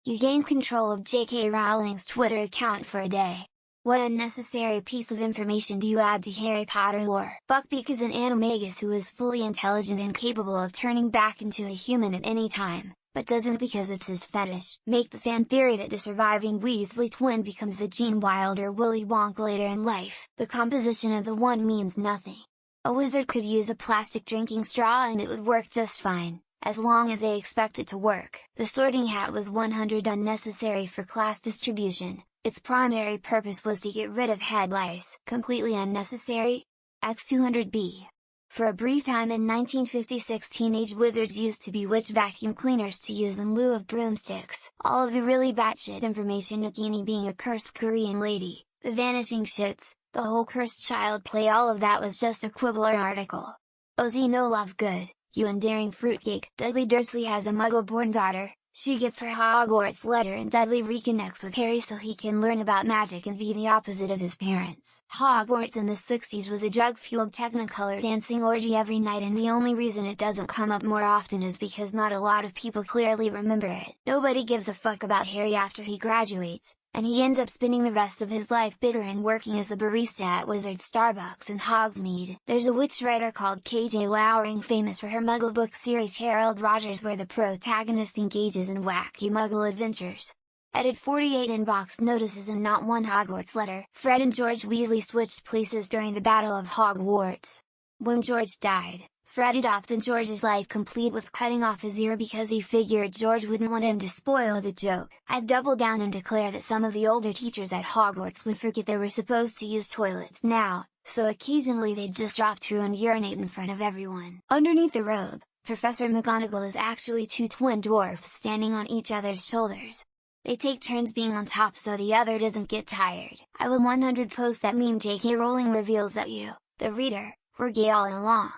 You gain control of JK Rowling's Twitter account for a day. What unnecessary piece of information do you add to Harry Potter lore? Buckbeak is an animagus who is fully intelligent and capable of turning back into a human at any time, but doesn't because it's his fetish. Make the fan theory that the surviving Weasley twin becomes a Gene Wilder or Willy Wonka later in life. The composition of the wand means nothing. A wizard could use a plastic drinking straw and it would work just fine, as long as they expect it to work. The sorting hat was 100 unnecessary for class distribution. Its primary purpose was to get rid of head lice. Completely unnecessary? X200B. For a brief time in 1956, teenage wizards used to bewitch vacuum cleaners to use in lieu of broomsticks. All of the really batshit information, Nagini being a cursed Korean lady, the vanishing shits, the whole cursed child play, all of that was just a Quibbler article. Ozzy no love good, you endearing fruitcake. Dudley Dursley has a Muggle-born daughter. She gets her Hogwarts letter and Dudley reconnects with Harry so he can learn about magic and be the opposite of his parents. Hogwarts in the 60s was a drug-fueled Technicolor dancing orgy every night, and the only reason it doesn't come up more often is because not a lot of people clearly remember it. Nobody gives a fuck about Harry after he graduates, and he ends up spending the rest of his life bitter and working as a barista at Wizard Starbucks in Hogsmeade. There's a witch writer called KJ Rowling, famous for her Muggle book series Harold Rogers, where the protagonist engages in wacky Muggle adventures. Edit 48 inbox notices and not one Hogwarts letter. Fred and George Weasley switched places during the Battle of Hogwarts. When George died, Fred adopted George's life complete with cutting off his ear because he figured George wouldn't want him to spoil the joke. I'd double down and declare that some of the older teachers at Hogwarts would forget they were supposed to use toilets now, so occasionally they'd just drop through and urinate in front of everyone. Underneath the robe, Professor McGonagall is actually two twin dwarfs standing on each other's shoulders. They take turns being on top so the other doesn't get tired. I will 100 post that meme JK Rowling reveals that you, the reader, were gay all along.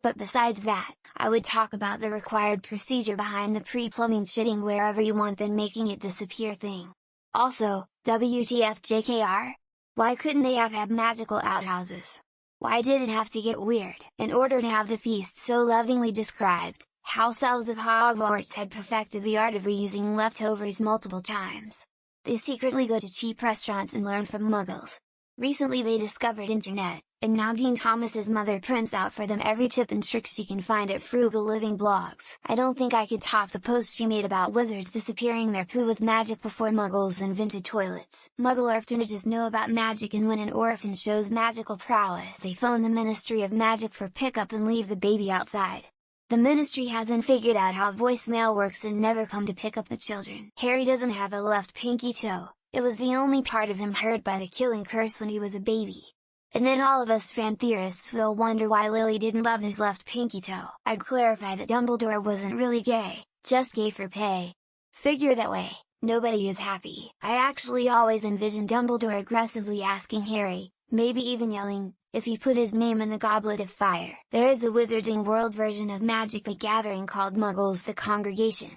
But besides that, I would talk about the required procedure behind the pre-plumbing shitting wherever you want then making it disappear thing. Also, WTF JKR? Why couldn't they have had magical outhouses? Why did it have to get weird? In order to have the feast so lovingly described, house elves of Hogwarts had perfected the art of reusing leftovers multiple times. They secretly go to cheap restaurants and learn from muggles. Recently they discovered internet, and now Dean Thomas's mother prints out for them every tip and trick she can find at Frugal Living blogs. I don't think I could top the post she made about wizards disappearing their poo with magic before muggles invented toilets. Muggle orphanages know about magic, and when an orphan shows magical prowess they phone the Ministry of Magic for pickup and leave the baby outside. The ministry hasn't figured out how voicemail works and never come to pick up the children. Harry doesn't have a left pinky toe. It was the only part of him hurt by the killing curse when he was a baby. And then all of us fan theorists will wonder why Lily didn't love his left pinky toe. I'd clarify that Dumbledore wasn't really gay, just gay for pay. Figure that way, nobody is happy. I actually always envisioned Dumbledore aggressively asking Harry, maybe even yelling, if he put his name in the Goblet of Fire. There is a Wizarding World version of Magic the Gathering called Muggles the Congregation.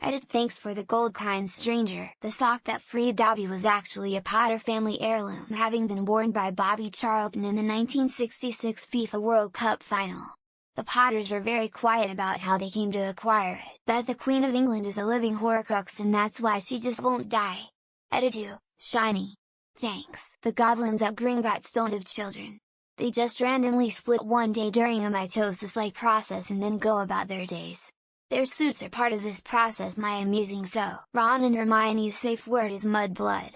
Edit thanks for the gold kind stranger. The sock that freed Dobby was actually a Potter family heirloom, having been worn by Bobby Charlton in the 1966 FIFA World Cup final. The Potters were very quiet about how they came to acquire it. That the Queen of England is a living Horcrux and that's why she just won't die. Edit 2, shiny. Thanks. The goblins at Gringotts don't have children. They just randomly split one day during a mitosis-like process and then go about their days. Their suits are part of this process. My amusing so. Ron and Hermione's safe word is mudblood.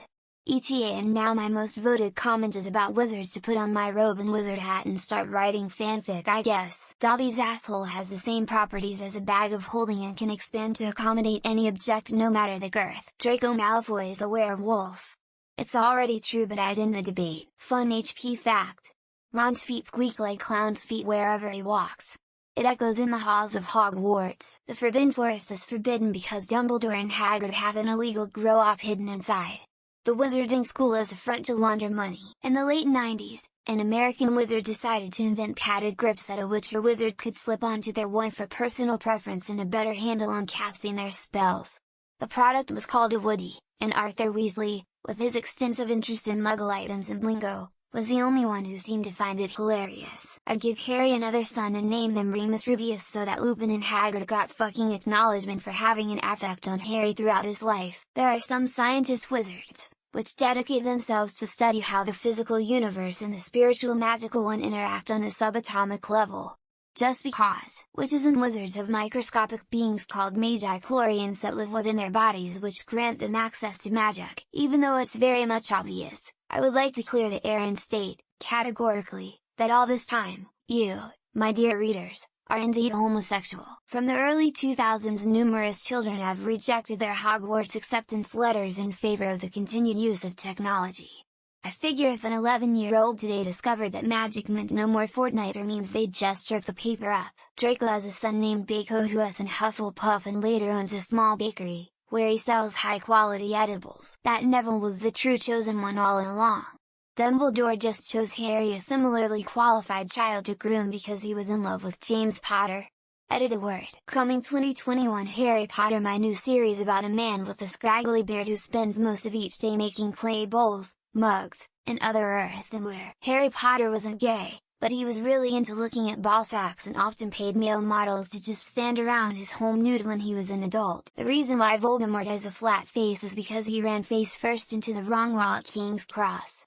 ETA. And now my most voted comment is about wizards to put on my robe and wizard hat and start writing fanfic, I guess. Dobby's asshole has the same properties as a bag of holding and can expand to accommodate any object no matter the girth. Draco Malfoy is a werewolf. It's already true but I'd end the debate. Fun HP fact. Ron's feet squeak like clown's feet wherever he walks. It echoes in the halls of Hogwarts. The Forbidden Forest is forbidden because Dumbledore and Hagrid have an illegal grow-op hidden inside. The Wizarding School is a front to launder money. In the late 90s, an American wizard decided to invent padded grips that a witch or wizard could slip onto their wand for personal preference and a better handle on casting their spells. The product was called a Woody, and Arthur Weasley, with his extensive interest in Muggle items and lingo, was the only one who seemed to find it hilarious. I'd give Harry another son and name them Remus Rubius so that Lupin and Hagrid got fucking acknowledgement for having an affect on Harry throughout his life. There are some scientist wizards, which dedicate themselves to study how the physical universe and the spiritual magical one interact on the subatomic level. Just because witches and wizards have microscopic beings called magi-chlorians that live within their bodies which grant them access to magic. Even though it's very much obvious, I would like to clear the air and state, categorically, that all this time, you, my dear readers, are indeed homosexual. From the early 2000s, numerous children have rejected their Hogwarts acceptance letters in favor of the continued use of technology. I figure if an 11-year-old today discovered that magic meant no more Fortnite or memes, they'd just rip the paper up. Draco has a son named Bako who is in Hufflepuff and later owns a small bakery, where he sells high-quality edibles. That Neville was the true chosen one all along. Dumbledore just chose Harry, a similarly qualified child, to groom because he was in love with James Potter. Edit a word. Coming 2021 Harry Potter, my new series about a man with a scraggly beard who spends most of each day making clay bowls, mugs, and other earthenware. Harry Potter wasn't gay, but he was really into looking at ball sacks and often paid male models to just stand around his home nude when he was an adult. The reason why Voldemort has a flat face is because he ran face first into the wrong wall at King's Cross.